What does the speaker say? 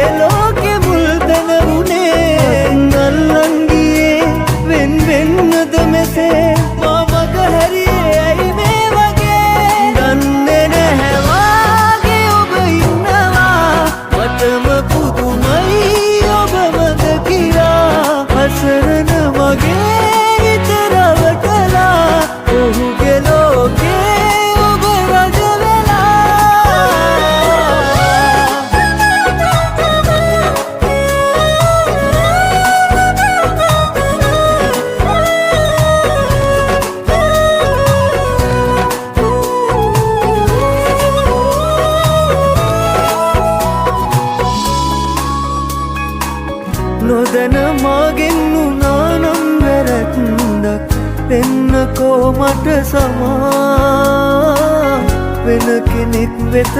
ඔහුගේ ලෝකෙ මුල් තැන වුණේ අල්ලන් ගියේ වෙන් වෙන්නද මෙසේ මා මග හැරියේ ඇයි මේ වගේ දන්නේ නැහැ වාගේ ඔබ ඉන්නවා මටම පුදුමයි ඔබ මග කිරා හසරන මගේ හිත රවටලා ඔහුගේ ලෝකේ ඔබ රජ නොදැන මාගෙන් උනානම් වැරැද්දක් වෙන්නකෝ මට සමා වෙන කෙනෙක් වෙත